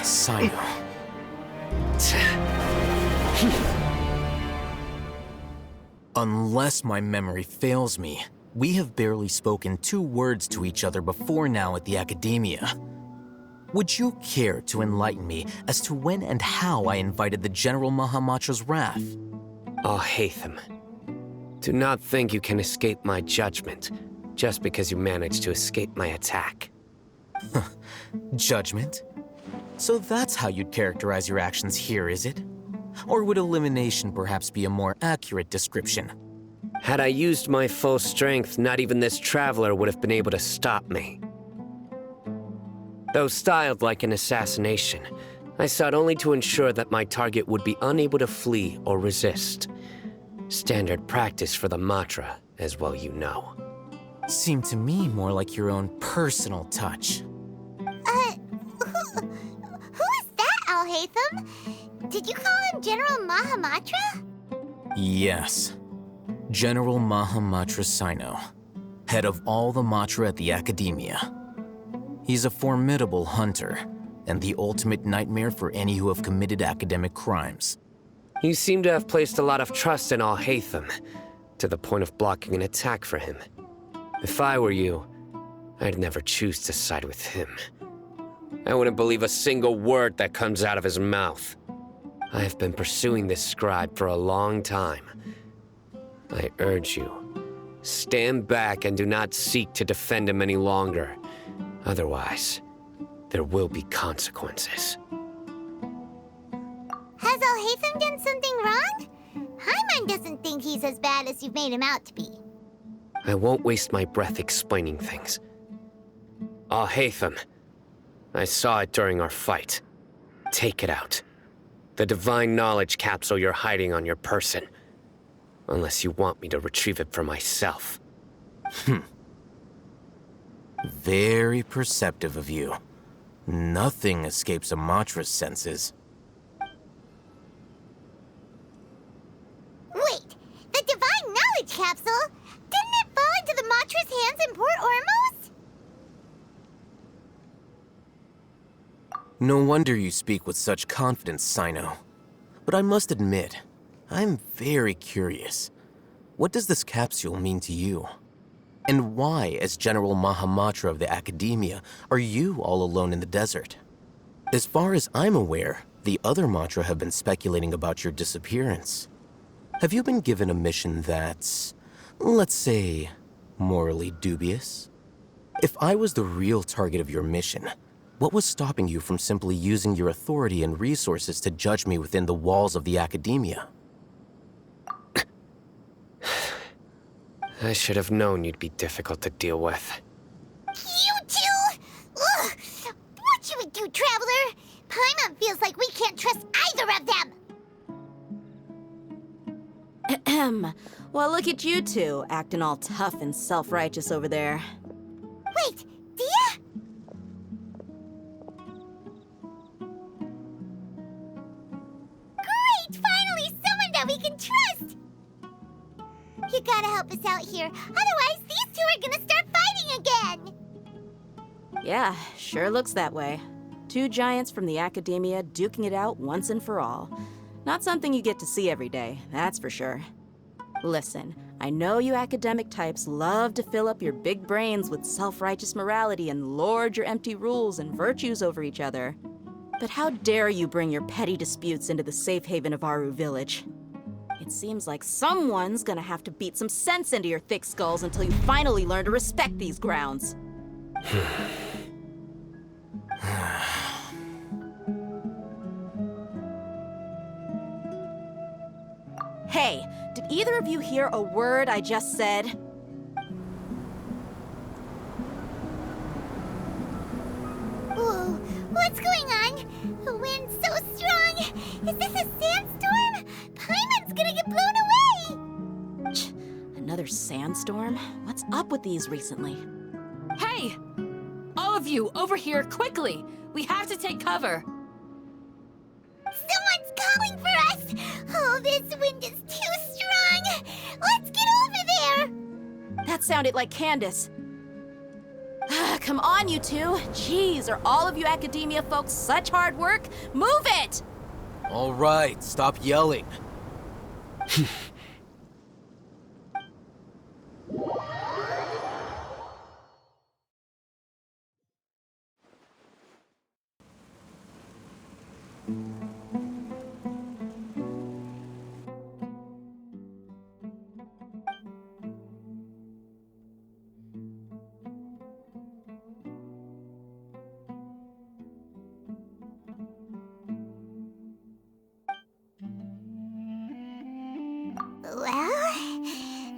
Sino. Unless my memory fails me, we have barely spoken 2 words to each other before now at the Academia. Would you care to enlighten me as to when and how I invited the General Mahamatra's wrath? Oh, Hatham. Do not think you can escape my judgment just because you managed to escape my attack. Judgment? So that's how you'd characterize your actions here, is it? Or would elimination perhaps be a more accurate description? Had I used my full strength, not even this traveler would have been able to stop me. Though styled like an assassination, I sought only to ensure that my target would be unable to flee or resist. Standard practice for the Matra, as well you know. Seemed to me more like your own personal touch. Who is that, Al-Haytham? Did you call him General Mahamatra? Yes. General Mahamatra Sino, head of all the Matra at the Academia. He's a formidable hunter, and the ultimate nightmare for any who have committed academic crimes. You seem to have placed a lot of trust in Al-Haytham, to the point of blocking an attack for him. If I were you, I'd never choose to side with him. I wouldn't believe a single word that comes out of his mouth. I have been pursuing this scribe for a long time. I urge you, stand back and do not seek to defend him any longer. Otherwise, there will be consequences. Has Al-Haytham done something wrong? Hyman doesn't think he's as bad as you've made him out to be. I won't waste my breath explaining things. Al-Haytham, I saw it during our fight. Take it out. The divine knowledge capsule you're hiding on your person. Unless you want me to retrieve it for myself. Very perceptive of you. Nothing escapes a Matra's senses. Wait, the divine knowledge capsule? Didn't it fall into the Matra's hands in Port Ormos? No wonder you speak with such confidence, Sino. But I must admit, I'm very curious. What does this capsule mean to you? And why, as General Mahamatra of the Academia, are you all alone in the desert? As far as I'm aware, the other Matra have been speculating about your disappearance. Have you been given a mission that's, let's say, morally dubious? If I was the real target of your mission, what was stopping you from simply using your authority and resources to judge me within the walls of the Academia? I should have known you'd be difficult to deal with. You two? Ugh! What should we do, Traveler? Paimon feels like we can't trust either of them! Well, look at you two, acting all tough and self-righteous over there. Wait, Dia? Great! Finally, someone that we can trust! You gotta help us out here, otherwise these two are gonna start fighting again! Yeah, sure looks that way. 2 giants from the Academia duking it out once and for all. Not something you get to see every day, that's for sure. Listen, I know you academic types love to fill up your big brains with self-righteous morality and lord your empty rules and virtues over each other. But how dare you bring your petty disputes into the safe haven of Aru Village? It seems like someone's gonna have to beat some sense into your thick skulls until you finally learn to respect these grounds. Hey, did either of you hear a word I just said? Whoa, what's going on? The wind's so strong! Is this a sandstorm? Paimon's gonna get blown away! Another sandstorm? What's up with these recently? Hey! All of you, over here, quickly! We have to take cover! Someone's calling for us! Oh, this wind is too strong! Let's get over there! That sounded like Candace. Come on, you two. Jeez, are all of you academia folks such hard work? Move it! All right, stop yelling. Well,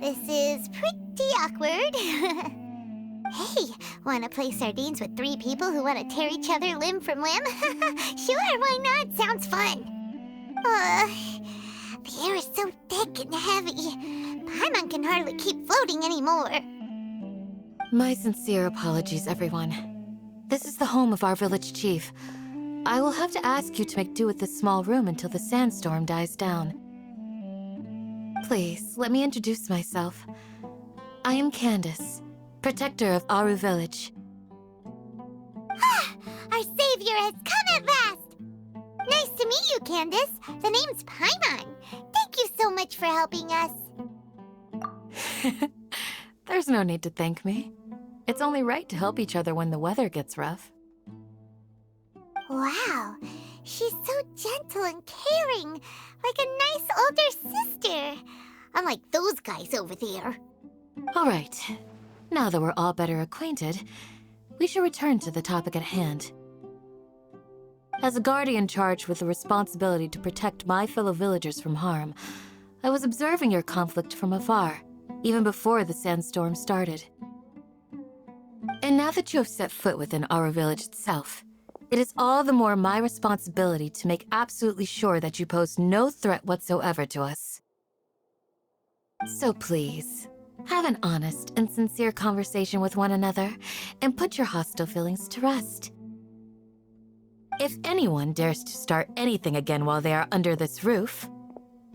this is pretty awkward. Hey, wanna play sardines with 3 people who wanna tear each other limb from limb? Sure, why not? Sounds fun. The air is so thick and heavy. Paimon can hardly keep floating anymore. My sincere apologies, everyone. This is the home of our village chief. I will have to ask you to make do with this small room until the sandstorm dies down. Please, let me introduce myself. I am Candace, protector of Aru Village. Our savior has come at last! Nice to meet you, Candace. The name's Paimon. Thank you so much for helping us. There's no need to thank me. It's only right to help each other when the weather gets rough. Wow, she's so gentle and caring, like a nice older sister. Unlike those guys over there. All right. Now that we're all better acquainted, we should return to the topic at hand. As a guardian charged with the responsibility to protect my fellow villagers from harm, I was observing your conflict from afar, even before the sandstorm started. And now that you have set foot within our village itself, it is all the more my responsibility to make absolutely sure that you pose no threat whatsoever to us. So please, have an honest and sincere conversation with one another, and put your hostile feelings to rest. If anyone dares to start anything again while they are under this roof,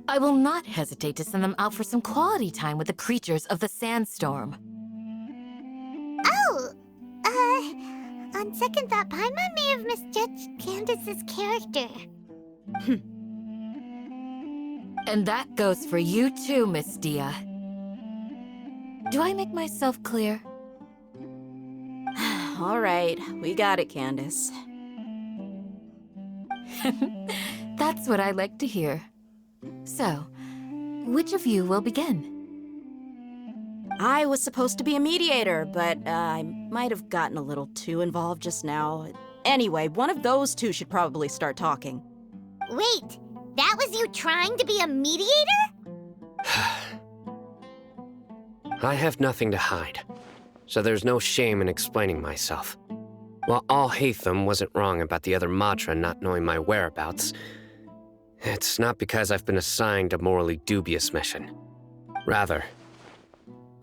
I will not hesitate to send them out for some quality time with the creatures of the sandstorm. Oh, on second thought, Paimon may have misjudged Candace's character. And that goes for you too, Miss Dia. Do I make myself clear? All right, we got it, Candace. That's what I like to hear. So, which of you will begin? I was supposed to be a mediator, but I might have gotten a little too involved just now. Anyway, one of those two should probably start talking. Wait, that was you trying to be a mediator? I have nothing to hide, so there's no shame in explaining myself. While Alhaitham wasn't wrong about the other Matra not knowing my whereabouts, it's not because I've been assigned a morally dubious mission. Rather,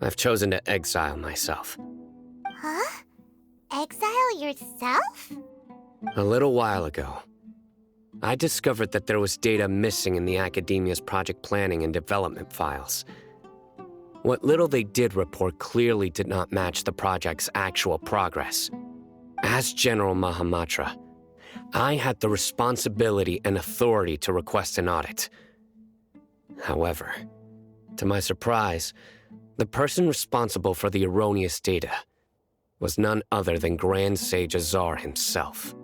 I've chosen to exile myself. Huh? Exile yourself? A little while ago, I discovered that there was data missing in the Academia's project planning and development files. What little they did report clearly did not match the project's actual progress. As General Mahamatra, I had the responsibility and authority to request an audit. However, to my surprise, the person responsible for the erroneous data was none other than Grand Sage Azar himself.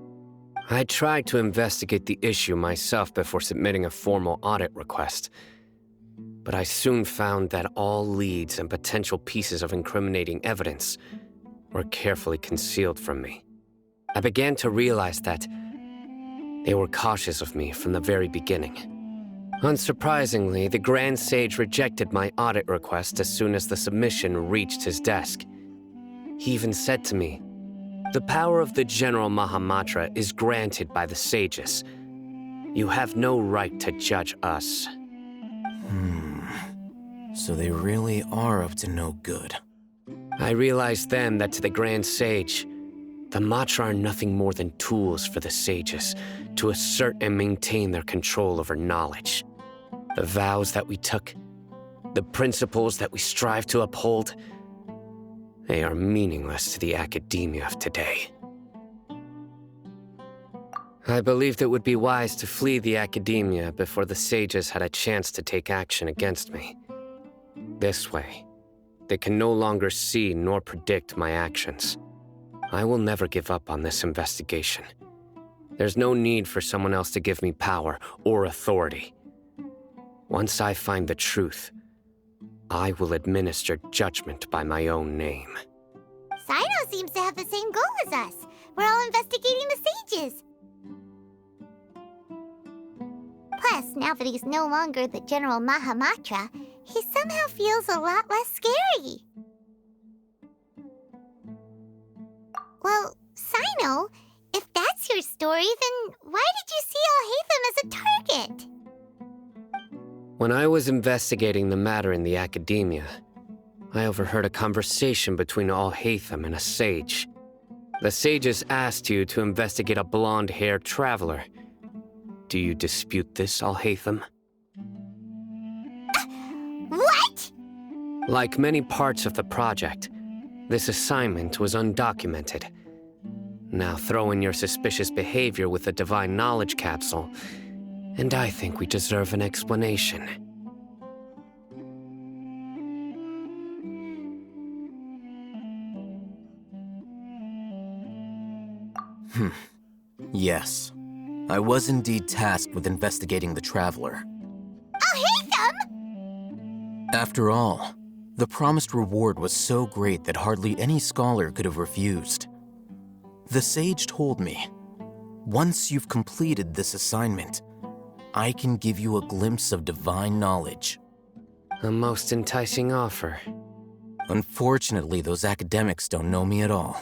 I tried to investigate the issue myself before submitting a formal audit request, but I soon found that all leads and potential pieces of incriminating evidence were carefully concealed from me. I began to realize that they were cautious of me from the very beginning. Unsurprisingly, the Grand Sage rejected my audit request as soon as the submission reached his desk. He even said to me, "The power of the General Mahamatra is granted by the sages. You have no right to judge us." So they really are up to no good. I realized then that to the Grand Sage, the Matra are nothing more than tools for the sages to assert and maintain their control over knowledge. The vows that we took, the principles that we strive to uphold, They are meaningless to the academia of today. I believed it would be wise to flee the academia before the sages had a chance to take action against me. This way, they can no longer see nor predict my actions. I will never give up on this investigation. There's no need for someone else to give me power or authority. Once I find the truth, I will administer judgment by my own name. Sino seems to have the same goal as us. We're all investigating the sages. Plus, now that he's no longer the General Mahamatra, he somehow feels a lot less scary. Well, Sino, if that's your story, then why did you see Alhaitham as a target? When I was investigating the matter in the academia, I overheard a conversation between Alhaitham and a sage. The sages asked you to investigate a blonde-haired traveler. Do you dispute this, Alhaitham? What? Like many parts of the project, this assignment was undocumented. Now throw in your suspicious behavior with the Divine Knowledge Capsule, and I think we deserve an explanation. Yes. I was indeed tasked with investigating the Traveler. Alhaitham! After all, the promised reward was so great that hardly any scholar could have refused. The sage told me, once you've completed this assignment, I can give you a glimpse of divine knowledge. A most enticing offer. Unfortunately, those academics don't know me at all.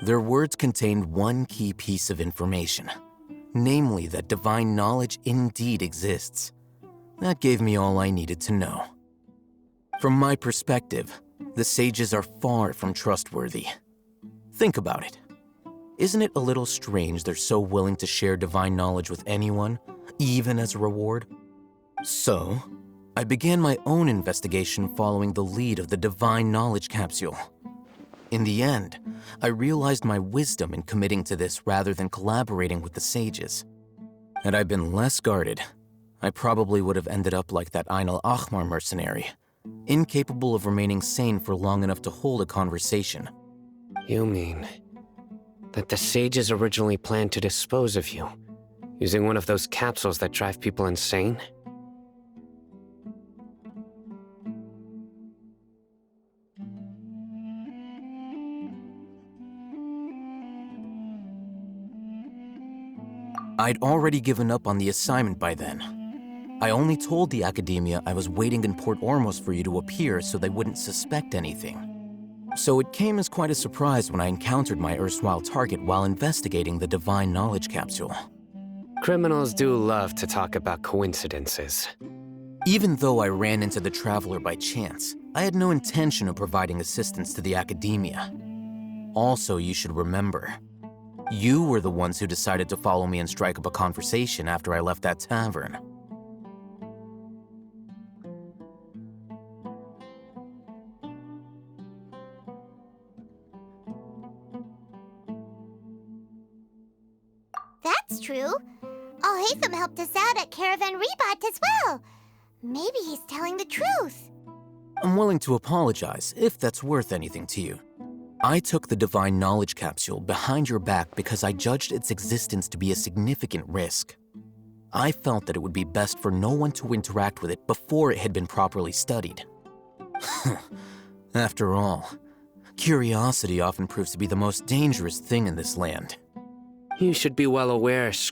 Their words contained one key piece of information, namely that divine knowledge indeed exists. That gave me all I needed to know. From my perspective, the sages are far from trustworthy. Think about it. Isn't it a little strange they're so willing to share divine knowledge with anyone, even as a reward? So, I began my own investigation following the lead of the Divine Knowledge Capsule. In the end, I realized my wisdom in committing to this rather than collaborating with the sages. Had I been less guarded, I probably would have ended up like that Ain al-Ahmar mercenary, incapable of remaining sane for long enough to hold a conversation. You mean that the sages originally planned to dispose of you, using one of those capsules that drive people insane? I'd already given up on the assignment by then. I only told the academia I was waiting in Port Ormos for you to appear so they wouldn't suspect anything. So it came as quite a surprise when I encountered my erstwhile target while investigating the Divine Knowledge Capsule. Criminals do love to talk about coincidences. Even though I ran into the Traveler by chance, I had no intention of providing assistance to the academia. Also, you should remember, you were the ones who decided to follow me and strike up a conversation after I left that tavern. That's true. Alhaitham helped us out at Caravan Rebat as well. Maybe he's telling the truth. I'm willing to apologize if that's worth anything to you. I took the Divine Knowledge Capsule behind your back because I judged its existence to be a significant risk. I felt that it would be best for no one to interact with it before it had been properly studied. After all, curiosity often proves to be the most dangerous thing in this land. You should be well aware